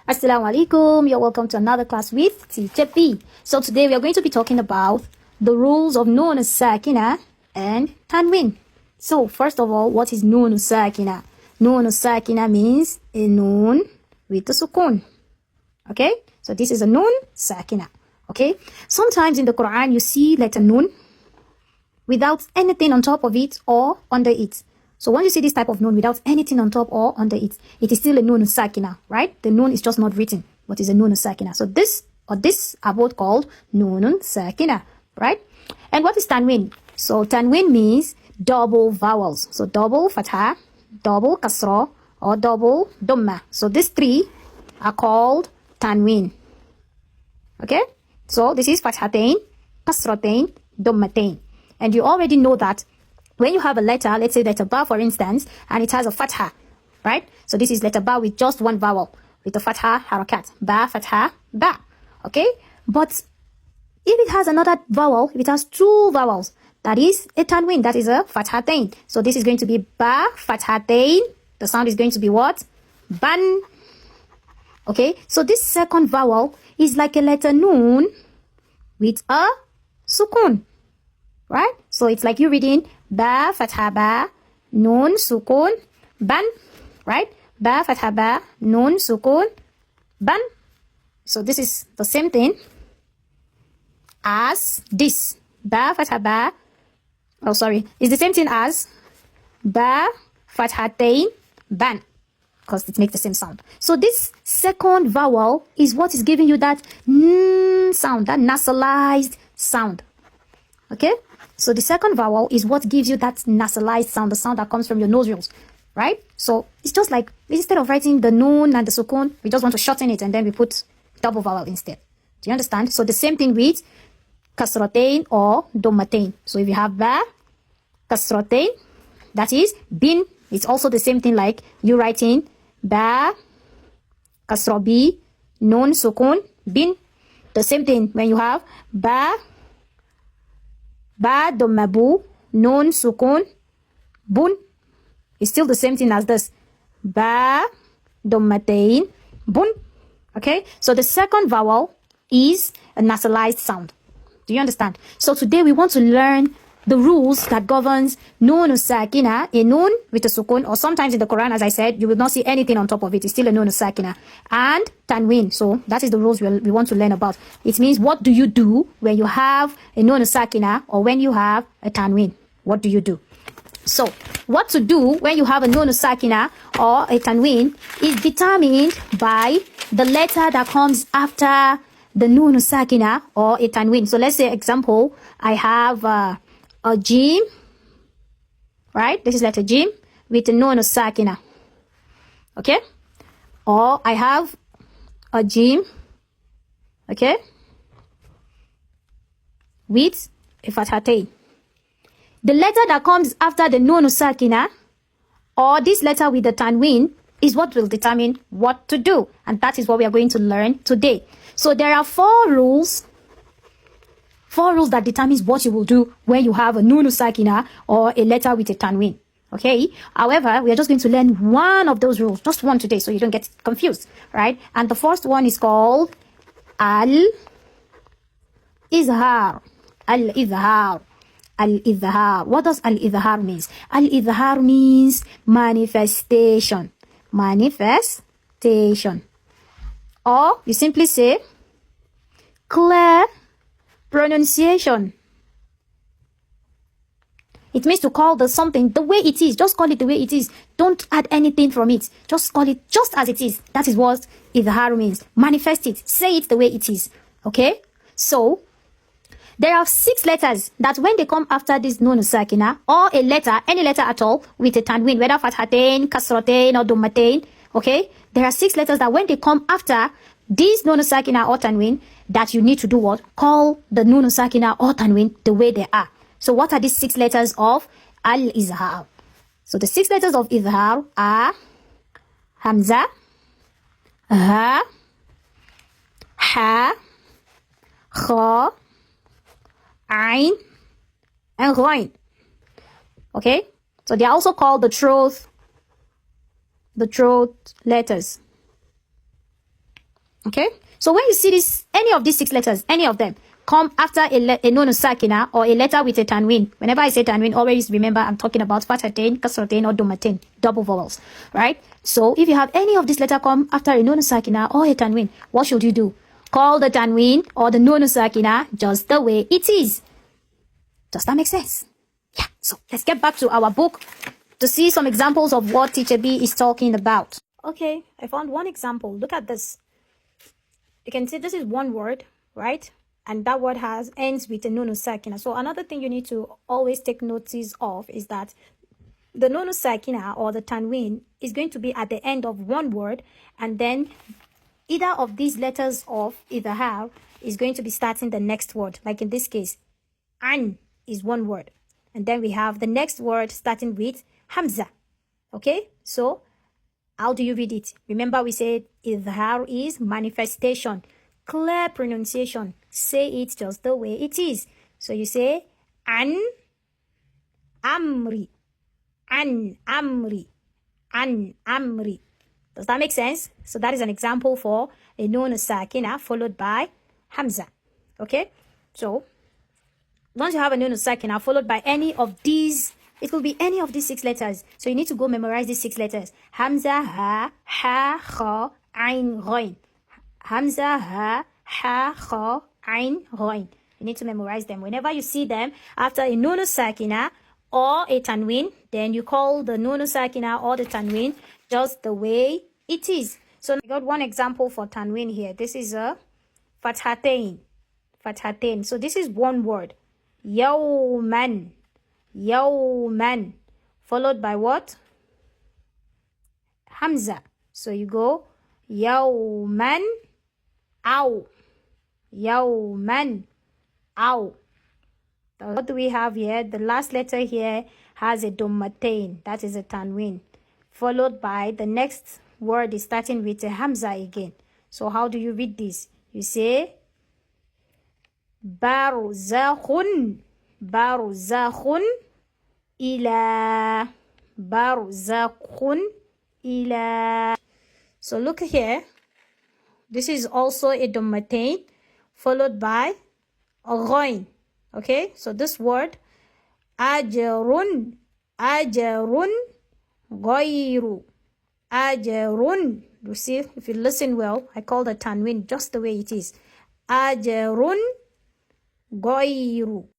Assalamu alaikum. You're welcome to another class with Teacher P. So today we are going to be talking about the rules of Noon Sakina and Tanween. So first of all, what is Noon Sakina? Noon Sakina means a noon with a sukun. Okay? So this is a Noon Sakina. Okay? Sometimes in the Quran you see letter Noon without anything on top of it or under it. So when you see this type of noon without anything on top or under it, it is still a noon sakina, right? The noon is just not written, but is a noon sakina. So this are both called noon sakina, right? And what is tanween? So tanween means double vowels. So double fatha, double kasra, or double dhamma. So these three are called tanween. Okay? So this is fathatain, kasratain, dhammatain. And you already know that when you have a letter, let's say letter ba for instance, and it has a fatha, right? So this is letter ba with just one vowel, with a fatha harakat. Ba, fatha, ba. Okay? But if it has another vowel, if it has two vowels, that is a tanween, that is a fathatain. So this is going to be ba, fathatain. The sound is going to be what? Ban. Okay? So this second vowel is like a letter noon with a sukun. Right? So it's like you reading ba, fatha ba, nun, sukun, ban. Right? Ba, fatha ba, nun, sukun, ban. So this is the same thing as this. Ba, fatha ba. Oh, sorry. It's the same thing as ba, fathatain, ban. Because it makes the same sound. So this second vowel is what is giving you that sound, that nasalized sound. Okay? So the second vowel is what gives you that nasalized sound, the sound that comes from your nostrils, right? So it's just like, instead of writing the noon and the sukun, we just want to shorten it and then we put double vowel instead. Do you understand? So the same thing with kasratain or dhammatain. So if you have ba, kasratain, that is bin. It's also the same thing like you writing ba, kasrabi, nun, sukun, bin. The same thing when you have ba dhammabu, nun, sukun, bun. It's still the same thing as this. Ba dhammatain, bun. Okay? So the second vowel is a nasalized sound. Do you understand? So today we want to learn the rules that governs noon sakina, a noon with a sukun, or sometimes in the Quran, as I said, you will not see anything on top of it. It's still a noon sakina. And tanween. So that is the rules we want to learn about. It means what do you do when you have a noon sakina or when you have a tanween? What do you do? So what to do when you have a noon sakina or a tanween is determined by the letter that comes after the noon sakina or a tanween. So let's say, example, I have a jim, right? This is letter jim with a noon sakina. Okay? Or I have a jim, okay, with a fathatain. The letter that comes after the noon sakina or this letter with the tanween is what will determine what to do. And that is what we are going to learn today. So there are four rules that determines what you will do when you have a noon sakina or a letter with a tanween. Okay? However, we are just going to learn one of those rules, just one today, so you don't get confused, right? And the first one is called al-izhar. Al-izhar. Al-izhar. What does al-izhar means? Al-izhar means manifestation. Manifestation. Or you simply say clear pronunciation. It means to call the something the way it is. Just call it the way it is. Don't add anything from it. Just call it just as it is. That is what izhar means. Manifest it. Say it the way it is. Okay? So, there are 6 letters that when they come after this noon sakina or a letter, any letter at all, with a tanween, whether fathatain, kasratain, or dhammatain, okay? There are 6 letters that when they come after this noon sakina or tanween, that you need to do what? Call the noon sakina or tanween the way they are. So what are these 6 letters of al-izhar? So the 6 letters of izhar are hamza, ha, ha, kha, ain, and ghain. Okay? So they are also called the throat letters. Okay, so when you see this, any of these 6 letters, any of them come after a nun sakina or a letter with a tanween. Whenever I say tanween, always remember I'm talking about fathatain, kasratain, or domatain, double vowels, right? So if you have any of these letters come after a nun sakina or a tanween, what should you do? Call the tanween or the nun sakina just the way it is. Does that make sense? Yeah. So let's get back to our book to see some examples of what Teacher B is talking about. Okay, I found one example. Look at this. You can see this is one word, right? And that word ends with a nun sakina. So another thing you need to always take notice of is that the nun sakina or the tanween is going to be at the end of one word, and then either of these letters of either have is going to be starting the next word. Like in this case, an is one word, and then we have the next word starting with hamza. Okay, so how do you read it? Remember we said idhar is manifestation, clear pronunciation. Say it just the way it is. So you say an amri, an amri, an amri. Does that make sense? So that is an example for a nun sakina followed by hamza. Okay, so once you have a nun sakina followed by any of these, it will be any of these 6 letters. So you need to go memorize these 6 letters. Hamza, ha, kha, ain, ghain. Hamza, ha, kha, ain, ghain. You need to memorize them. Whenever you see them after a nun sakina or a tanween, then you call the nun sakina or the tanween just the way it is. So I got one example for tanween here. This is a fathatain. Fathatain. So this is one word. Yawman, yawman, followed by what? Hamza. So you go yawman, aw, yawman, aw. What do we have here? The last letter here has a domatain, that is a tanween, followed by the next word is starting with a hamza again. So how do you read this? You say barzakhun, barzakhun ila, barzakhun ila. So look here, this is also a domatain followed by a ghain. Okay, so this word ajrun, ajrun, ghayru, ajrun. You see, if you listen well, I call the tanween just the way it is. Ajrun, ghayru.